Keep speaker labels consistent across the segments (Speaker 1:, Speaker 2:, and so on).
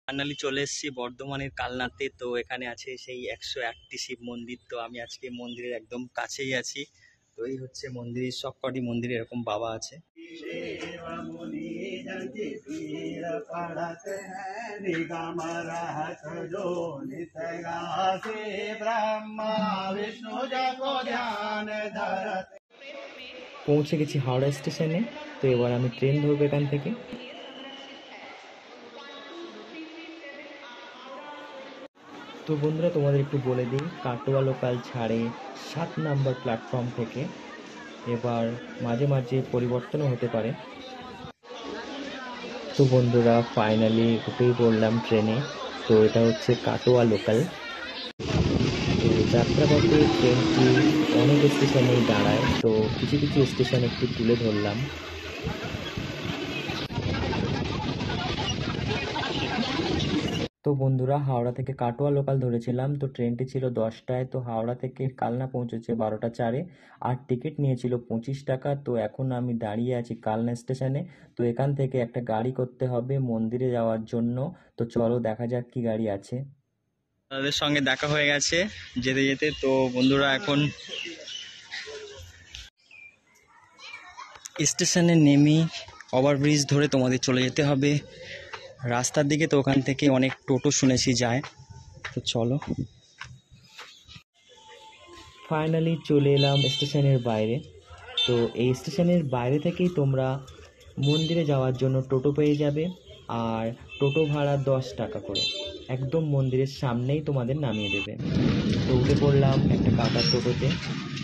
Speaker 1: Finally চলে এসেছি বর্ধমানের কালনাতে। তো এখানে আছে সেই 101টি শিব মন্দির। তো আমি আজকে মন্দিরের একদম কাছেই আছি। তো এই হচ্ছে মন্দিরের সবকটি মন্দিরে এরকম বাবা আছে। পৌঁছে গেছি হাওড়া স্টেশনে। তো এবার আমি ট্রেন ধরবো এখান থেকে। তো বন্ধুরা তোমাদের একটু বলে দিই, কাটোয়া লোকাল ছাড়ে 7 নম্বর প্ল্যাটফর্ম থেকে। এবার মাঝে মাঝে পরিবর্তনও হতে পারে। তো বন্ধুরা ফাইনালি উঠেই পড়লাম ট্রেনে। তো এটা হচ্ছে কাটোয়া লোকাল। তো যাত্রাপথে ট্রেনটি অনেক স্টেশনেই দাঁড়ায়, তো কিছু কিছু স্টেশন একটু তুলে ধরলাম। তো বন্ধুরা হাওড়া থেকে কাটোয়া লোকাল ধরেছিলাম। তো ট্রেনটি ছিল 10টায়। তো হাওড়া থেকে কালনা পৌঁছেছে 12টা 4-এ। আর টিকিট নিয়েছিল 25 টাকা। তো এখন আমি দাঁড়িয়ে আছি কালনা স্টেশনে। তো এখান থেকে একটা গাড়ি করতে হবে মন্দিরে যাওয়ার জন্য। তো চলো দেখা যাক কি গাড়ি আছে। তাদের সঙ্গে দেখা হয়ে গেছে যেতে যেতে। তো বন্ধুরা এখন স্টেশনে নেমে ওভারব্রিজ ধরে তোমাদের চলে যেতে হবে রাস্তার দিকে। তো ওখান থেকে অনেক টোটো শুনেছি যায়। তো চলো। ফাইনালি চলে এলাম স্টেশনের বাইরে। তো এই স্টেশনের বাইরে থেকেই তোমরা মন্দিরে যাওয়ার জন্য টোটো পেয়ে যাবে। আর টোটো ভাড়া 10 টাকা করে, একদম মন্দিরের সামনেই তোমাদের নামিয়ে দেবে। তো উঠে পড়লাম একটা কাকার টোটোতে।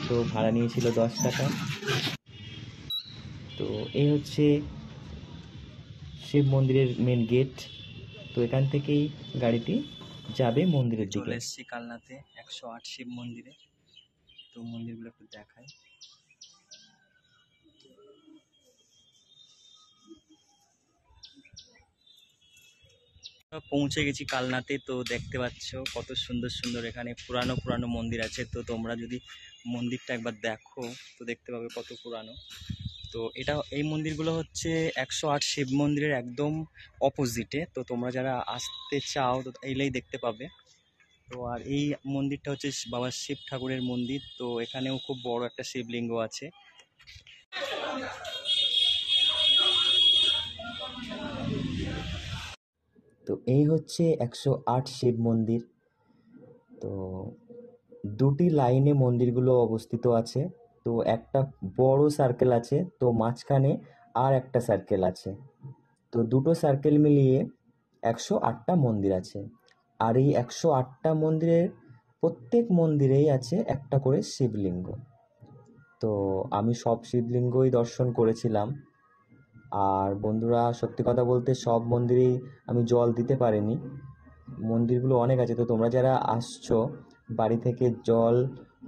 Speaker 1: তো ভাড়া নিয়েছিল 10 টাকা। তো এই হচ্ছে শিব মন্দিরের মেন গেট। তো এখান থেকেই গাড়িটি যাবে মন্দিরের দিকে। চলে এসেছি কালনাতে 108 শিব মন্দিরে। তো মন্দিরগুলো একটু দেখাই। পৌঁছে গেছি কালনাতে। তো দেখতে পাচ্ছ কত সুন্দর সুন্দর এখানে পুরানো পুরানো মন্দির আছে। তো তোমরা যদি মন্দিরটা একবার দেখো তো দেখতে পাবে কত পুরানো। তো এই মন্দিরগুলো হচ্ছে 108 শিব মন্দিরের একদম অপোজিটে। তো তোমরা যারা আসতে চাও তো এলেই দেখতে পাবে। তো আর এই মন্দিরটা হচ্ছে বাবা শিব ঠাকুরের মন্দির। তো এখানেও খুব বড় একটা শিবলিঙ্গ আছে। তো এই হচ্ছে 108 শিব মন্দির। তো দুটি লাইনে মন্দিরগুলো অবস্থিত আছে। তো একটা বড় সার্কেল আছে, তো মাঝখানে আর একটা সার্কেল আছে। তো দুটো সার্কেল মিলিয়ে 108টা মন্দির আছে। আর এই 108টা মন্দিরের প্রত্যেক মন্দিরেই আছে একটা করে শিবলিঙ্গ। তো আমি সব শিবলিঙ্গই দর্শন করেছিলাম। আর বন্ধুরা সত্যি কথা বলতে সব মন্দিরেই আমি জল দিতে পারিনি। মন্দিরগুলো অনেক আছে। তো তোমরা যারা আসছো বাড়ি থেকে জল,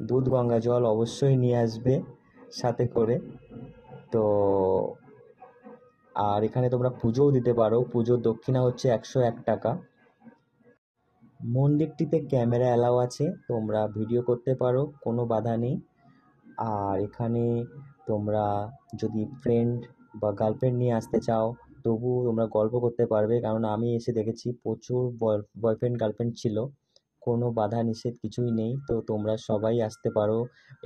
Speaker 1: দুধ গঙ্গা জল অবশ্যই নিয়ে আসবে সাথে করে। তো আর এখানে তোমরা পুজোও দিতে পারো। পুজোর দক্ষিণা হচ্ছে 101 টাকা। মন্দিরটিতে ক্যামেরা অ্যালাউ আছে, তোমরা ভিডিও করতে পারো, কোনো বাধা নেই। আর এখানে তোমরা যদি ফ্রেন্ড বা গার্লফ্রেন্ড নিয়ে আসতে চাও তবুও তোমরা গল্প করতে পারবে। কারণ আমি এসে দেখেছি প্রচুর বয়ফ্রেন্ড গার্লফ্রেন্ড ছিল। কোনো বাধা নিষেধ কিছুই নেই। তো তোমরা সবাই আসতে পারো।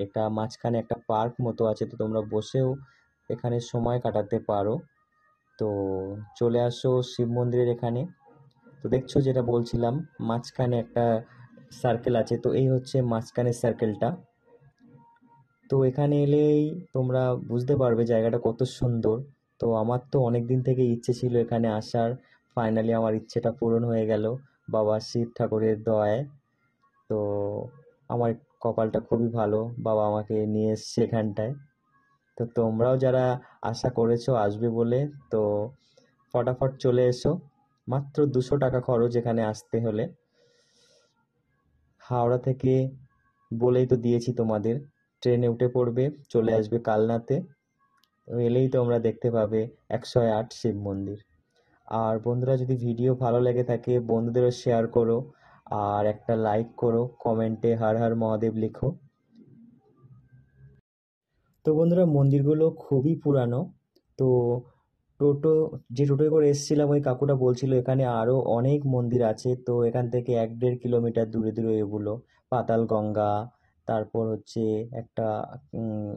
Speaker 1: এটা মাঝখানে একটা পার্ক মতো আছে, তো তোমরা বসেও এখানে সময় কাটাতে পারো। তো চলে আসো শিব মন্দিরের এখানে। তো দেখছো যেটা বলছিলাম মাঝখানে একটা সার্কেল আছে। তো এই হচ্ছে মাঝখানের সার্কেলটা। তো এখানে এলেই তোমরা বুঝতে পারবে জায়গাটা কত সুন্দর। তো আমার তো অনেক দিন থেকে ইচ্ছে ছিল এখানে আসার। ফাইনালি আমার ইচ্ছেটা পূরণ হয়ে গেল বাবা শিব ঠাকুরের দয়ায়। তো আমার কপালটা খুবই ভালো, বাবা আমাকে নিয়ে এসছে এখানটায়। তো তোমরাও যারা আশা করেছো আসবে বলে, তো ফটাফট চলে এসো। মাত্র 200 টাকা খরচ এখানে আসতে হলে। হাওড়া থেকে বলেই তো দিয়েছি তোমাদের, ট্রেনে উঠে পড়বে, চলে আসবে কালনাতে। এলেই তোমরা দেখতে পাবে 108 শিব মন্দির। আর বন্ধুরা যদি ভিডিও ভালো লেগে থাকে বন্ধুদেরও শেয়ার করো। আর একটা লাইক করো, কমেন্টে হর হর মহাদেব লিখো। তো বন্ধুরা মন্দিরগুলো খুবই পুরানো। তো টোটো যে টোটোয় করে এসেছিলাম ওই কাকুটা বলছিল এখানে আরো অনেক মন্দির আছে, তো এখান থেকে 1-1.5 কিলোমিটার দূরে দূরে এগুলো পাতাল গঙ্গা, তারপর হচ্ছে একটা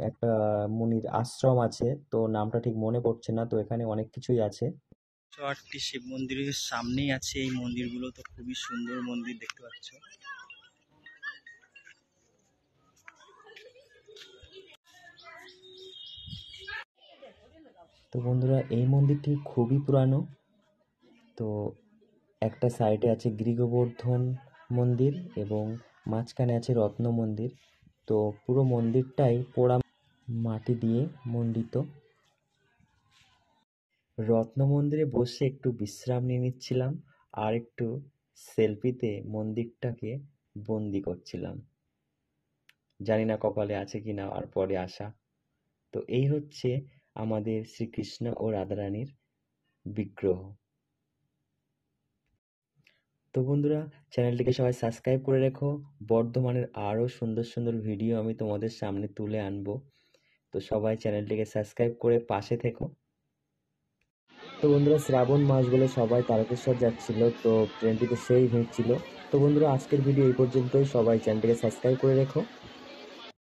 Speaker 1: একটা মুনির আশ্রম আছে, তো নামটা ঠিক মনে পড়ছে না। তো এখানে অনেক কিছুই আছে। একটি শিব মন্দিরের সামনেই আছে এই মন্দিরগুলো, তো খুবই সুন্দর মন্দির দেখতে পাচ্ছ। তো বন্ধুরা এই মন্দিরটি খুবই পুরানো। তো একটা সাইডে আছে গৃহবর্ধন মন্দির এবং মাঝখানে আছে রত্ন মন্দির। তো পুরো মন্দিরটাই পোড়া মাটি দিয়ে মণ্ডিত। রত্ন মন্দিরে বসে একটু বিশ্রাম নিয়ে নিচ্ছিলাম আর একটু সেলফিতে মন্দিরটাকে বন্দি করছিলাম। জানি না কপালে আছে কিনা আর পরে আসা। তো এই হচ্ছে আমাদের শ্রীকৃষ্ণ ও রাধারানীর বিগ্রহ। তো বন্ধুরা চ্যানেলটিকে সবাই সাবস্ক্রাইব করে রেখো, বর্ধমানের আরও সুন্দর সুন্দর ভিডিও আমি তোমাদের সামনে তুলে আনবো। তো সবাই চ্যানেলটিকে সাবস্ক্রাইব করে পাশে থেকো। তো বন্ধুরা শ্রাবণ মাস বলে সবাই তারকেশ্বর যাচ্ছিল, তো ট্রেনটিতে সেই ভিড় ছিল। তো বন্ধুরা আজকের ভিডিও এই পর্যন্তই, সবাই চ্যানেলটিকে সাবস্ক্রাইব করে রেখো।